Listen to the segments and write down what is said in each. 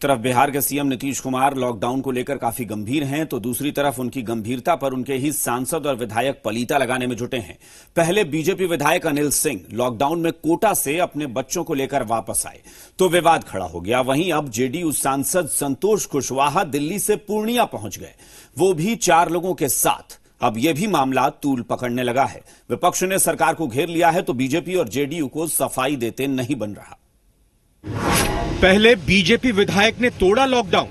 तरफ बिहार के CM Nitish Kumar lockdown को लेकर काफी गंभीर हैं, तो दूसरी तरफ उनकी गंभीरता पर उनके ही सांसद और विधायक पलीता लगाने में जुटे हैं। पहले बीजेपी विधायक अनिल सिंह लॉकडाउन में कोटा से अपने बच्चों को लेकर वापस आए तो विवाद खड़ा हो गया। वहीं अब जेडीयू सांसद संतोष कुशवाहा दिल्ली से पूर्णिया पहुंच गए, वो भी 4 लोगों के साथ। अब यह भी मामला तूल पकड़ने लगा है। विपक्ष ने सरकार को घेर लिया है तो बीजेपी और जेडीयू को सफाई देते नहीं बन रहा। पहले बीजेपी विधायक ने तोड़ा लॉकडाउन,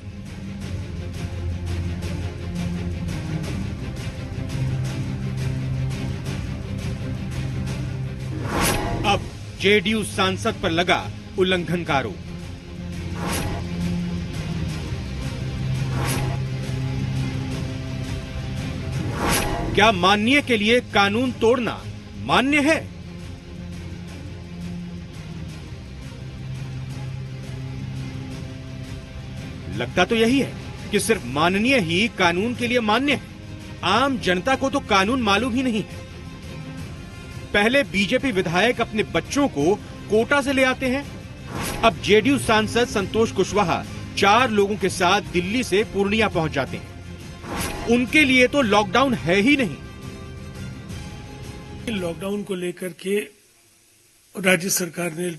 अब जेडीयू सांसद पर लगा उल्लंघन का आरोप। क्या माननीय के लिए कानून तोड़ना मान्य है? लगता तो यही है कि सिर्फ माननीय ही कानून के लिए मान्य है। आम जनता को तो कानून मालूम ही नहीं है। पहले बीजेपी विधायक अपने बच्चों को कोटा से ले आते हैं, अब जेडीयू सांसद संतोष कुशवाहा 4 लोगों के साथ दिल्ली से पूर्णिया पहुंच जाते हैं। उनके लिए तो लॉकडाउन है ही नहीं। लॉकडाउन को लेकर के राज्य सरकार ने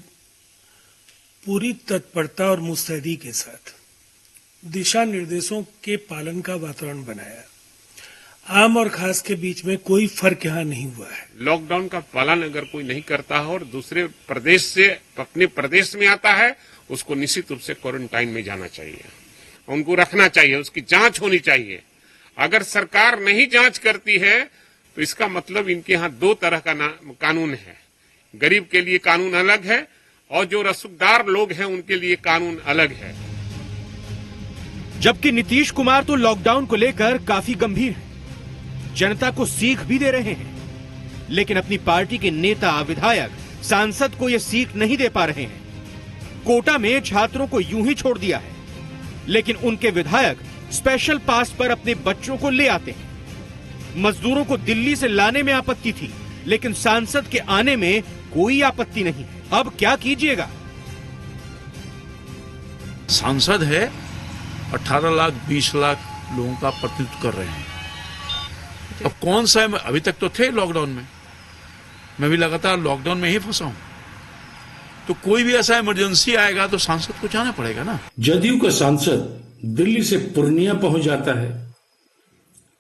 पूरी तत्परता और मुस्तैदी के साथ दिशा निर्देशों के पालन का वातावरण बनाया। आम और खास के बीच में कोई फर्क यहाँ नहीं हुआ है। लॉकडाउन का पालन अगर कोई नहीं करता है और दूसरे प्रदेश से अपने प्रदेश में आता है, उसको निश्चित रूप से क्वारंटाइन में जाना चाहिए, उनको रखना चाहिए, उसकी जांच होनी चाहिए। अगर सरकार नहीं जांच करती है तो इसका मतलब इनके यहाँ 2 तरह का कानून है। गरीब के लिए कानून अलग है और जो रसूखदार लोग हैं उनके लिए कानून अलग है। जबकि नीतीश कुमार तो लॉकडाउन को लेकर काफी गंभीर हैं, जनता को सीख भी दे रहे हैं, लेकिन अपनी पार्टी के नेता, विधायक, सांसद को यह सीख नहीं दे पा रहे हैं। कोटा में छात्रों को यूं ही छोड़ दिया है, लेकिन उनके विधायक स्पेशल पास पर अपने बच्चों को ले आते हैं। मजदूरों को दिल्ली से लाने में आपत्ति थी, लेकिन सांसद के आने में कोई आपत्ति नहीं। अब क्या कीजिएगा? सांसद है, 18 लाख 20 लाख लोगों का प्रतिनिधित्व कर रहे हैं। अब कौन सा है? अभी तक तो थे लॉकडाउन में, मैं भी लगातार लॉकडाउन में ही फंसा हूं। तो कोई भी ऐसा इमरजेंसी आएगा तो सांसद को जाना पड़ेगा ना। जदयू का सांसद दिल्ली से पूर्णिया पहुंच जाता है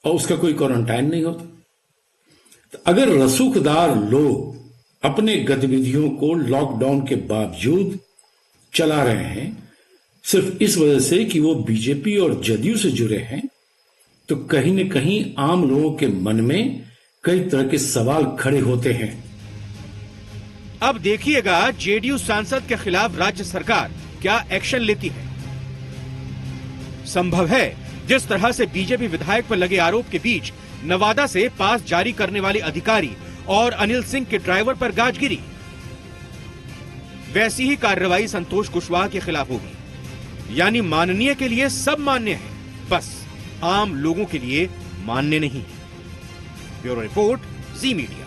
और उसका कोई क्वारंटाइन नहीं होता। तो अगर रसूखदार लोग अपने गतिविधियों को लॉकडाउन के बावजूद चला रहे हैं सिर्फ इस वजह से कि वो बीजेपी और जदयू से जुड़े हैं, तो कहीं न कहीं आम लोगों के मन में कई तरह के सवाल खड़े होते हैं। अब देखिएगा जेडीयू सांसद के खिलाफ राज्य सरकार क्या एक्शन लेती है। संभव है जिस तरह से बीजेपी विधायक पर लगे आरोप के बीच नवादा से पास जारी करने वाले अधिकारी और अनिल सिंह के ड्राइवर पर गाज गिरी, वैसी ही कार्रवाई संतोष कुशवाहा के खिलाफ होगी। यानी माननीय के लिए सब मान्य है, बस आम लोगों के लिए मान्य नहीं। ब्यूरो रिपोर्ट, जी मीडिया।